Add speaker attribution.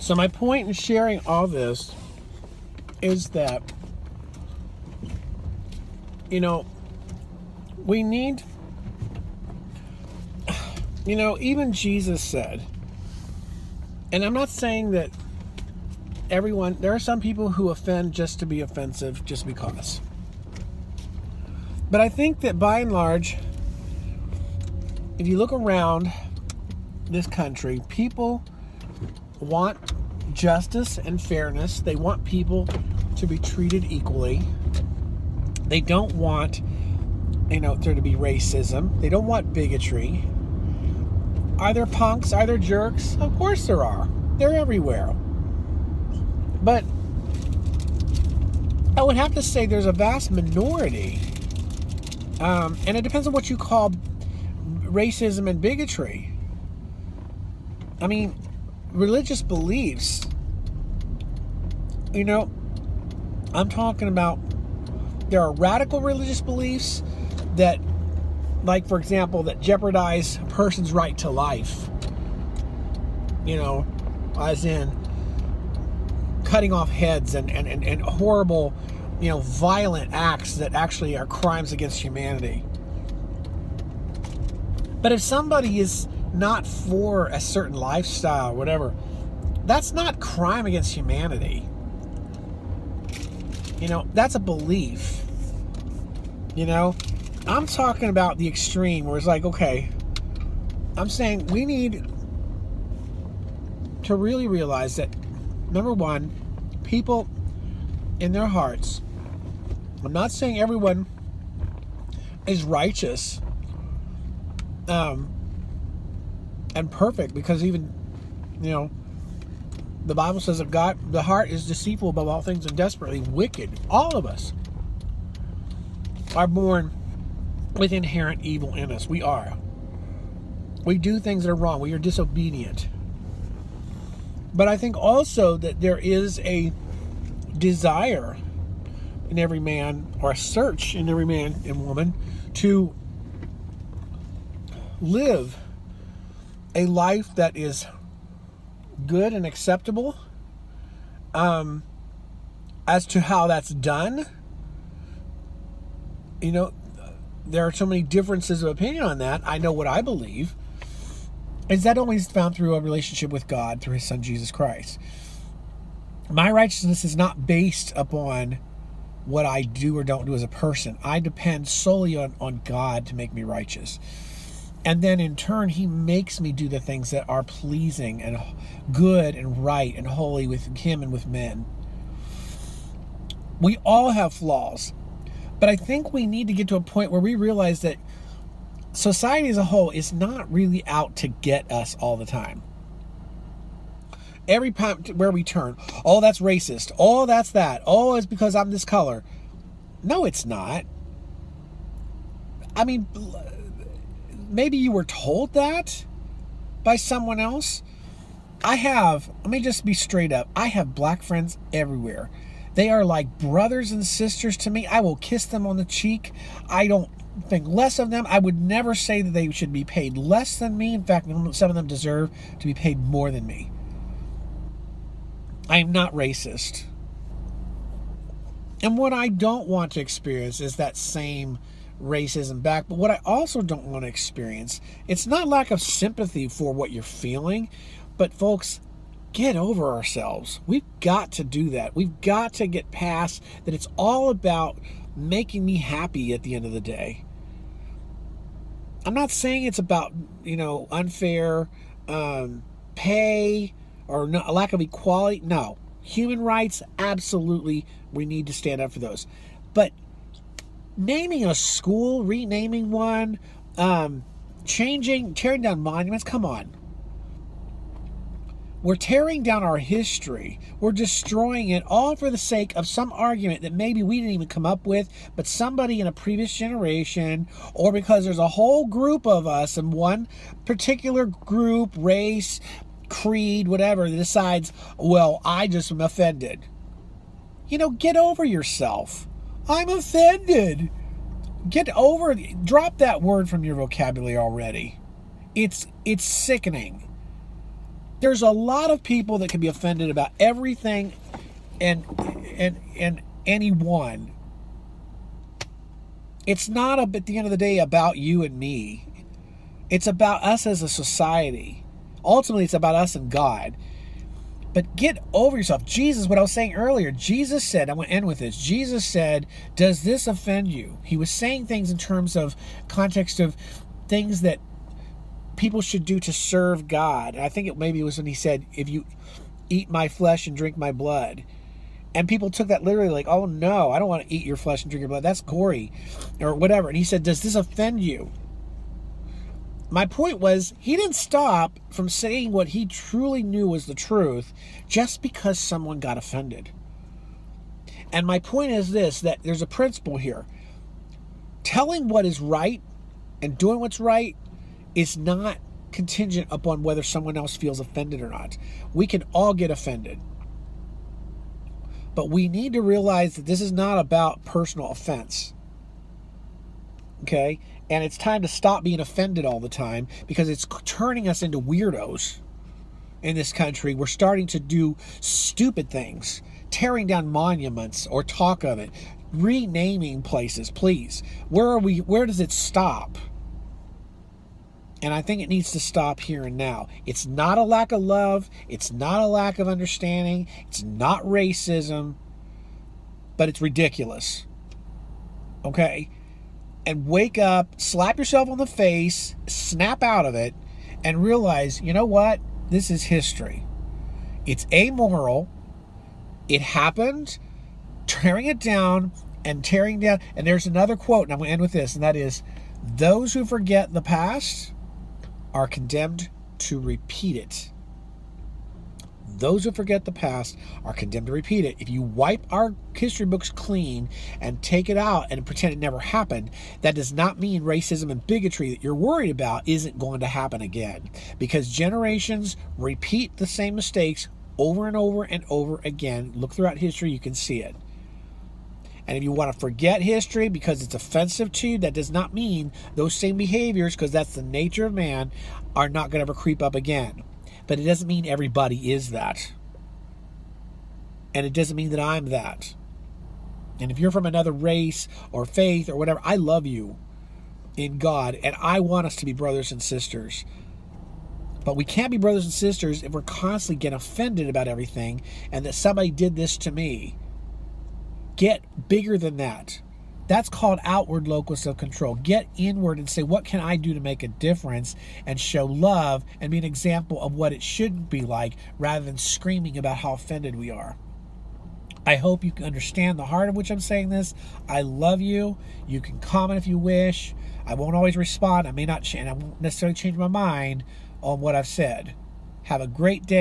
Speaker 1: So my point in sharing all this is that, we need, even Jesus said, and I'm not saying that there are some people who offend just to be offensive, just because. But I think that by and large, if you look around this country, people want justice and fairness. They want people to be treated equally. They don't want, there to be racism. They don't want bigotry. Are there punks? Are there jerks? Of course there are. They're everywhere. But I would have to say there's a vast minority, and it depends on what you call racism and bigotry. I mean, religious beliefs, I'm talking about, there are radical religious beliefs that, like, for example, that jeopardize a person's right to life, as in cutting off heads and horrible, violent acts that actually are crimes against humanity. But if somebody is not for a certain lifestyle, whatever, that's not crime against humanity. That's a belief. I'm talking about the extreme where it's like, okay, I'm saying we need to really realize that, number one, people in their hearts, I'm not saying everyone is righteous and perfect, because even, the Bible says that the heart is deceitful above all things and desperately wicked. All of us are born with inherent evil in us. We are. We do things that are wrong. We are disobedient. But I think also that there is a desire in every man, or a search in every man and woman, to live a life that is good and acceptable. As to how that's done, there are so many differences of opinion on that. I know what I believe is that only is found through a relationship with God through His Son Jesus Christ. My righteousness is not based upon what I do or don't do as a person. I depend solely on God to make me righteous. And then in turn, He makes me do the things that are pleasing and good and right and holy with Him and with men. We all have flaws. But I think we need to get to a point where we realize that society as a whole is not really out to get us all the time. Every time where we turn, oh, that's racist. Oh, that's that. Oh, it's because I'm this color. No, it's not. I mean, maybe you were told that by someone else. Let me just be straight up. I have black friends everywhere. They are like brothers and sisters to me. I will kiss them on the cheek. I don't think less of them. I would never say that they should be paid less than me. In fact, some of them deserve to be paid more than me. I am not racist. And what I don't want to experience is that same racism back. But what I also don't want to experience, it's not lack of sympathy for what you're feeling, but folks, get over ourselves. We've got to do that. We've got to get past that. It's all about making me happy at the end of the day. I'm not saying it's about, unfair pay or a lack of equality. No. Human rights, absolutely, we need to stand up for those. But naming a school, renaming one, tearing down monuments, come on. We're tearing down our history. We're destroying it all for the sake of some argument that maybe we didn't even come up with, but somebody in a previous generation, or because there's a whole group of us in one particular group, race, creed, whatever, that decides, well, I just am offended. Get over yourself. I'm offended. Drop that word from your vocabulary already. It's sickening. There's a lot of people that can be offended about everything and anyone. It's not, at the end of the day, about you and me. It's about us as a society. Ultimately, it's about us and God. But get over yourself. Jesus, what I was saying earlier, Jesus said, I'm going to end with this. Jesus said, does this offend you? He was saying things in terms of context of things that people should do to serve God. I think maybe it was when he said, if you eat my flesh and drink my blood. And people took that literally like, oh no, I don't want to eat your flesh and drink your blood. That's gory or whatever. And he said, does this offend you? My point was, he didn't stop from saying what he truly knew was the truth just because someone got offended. And my point is this, that there's a principle here. Telling what is right and doing what's right is not contingent upon whether someone else feels offended or not. We can all get offended. But we need to realize that this is not about personal offense. Okay? And it's time to stop being offended all the time because it's turning us into weirdos in this country. We're starting to do stupid things, tearing down monuments or talk of it, renaming places, please. Where does it stop? And I think it needs to stop here and now. It's not a lack of love. It's not a lack of understanding. It's not racism. But it's ridiculous. Okay? And wake up, slap yourself on the face, snap out of it, and realize, you know what? This is history. It's amoral. It happened. Tearing it down and tearing down. And there's another quote, and I'm going to end with this, and that is, those who forget the past are condemned to repeat it. Those who forget the past are condemned to repeat it. If you wipe our history books clean and take it out and pretend it never happened, that does not mean racism and bigotry that you're worried about isn't going to happen again. Because generations repeat the same mistakes over and over and over again. Look throughout history, you can see it. And if you want to forget history because it's offensive to you, that does not mean those same behaviors, because that's the nature of man, are not going to ever creep up again. But it doesn't mean everybody is that. And it doesn't mean that I'm that. And if you're from another race or faith or whatever, I love you in God. And I want us to be brothers and sisters. But we can't be brothers and sisters if we're constantly getting offended about everything and that somebody did this to me. Get bigger than that. That's called outward locus of control. Get inward and say, what can I do to make a difference and show love and be an example of what it should be like rather than screaming about how offended we are. I hope you can understand the heart of which I'm saying this. I love you. You can comment if you wish. I won't always respond. I may not change. I won't necessarily change my mind on what I've said. Have a great day.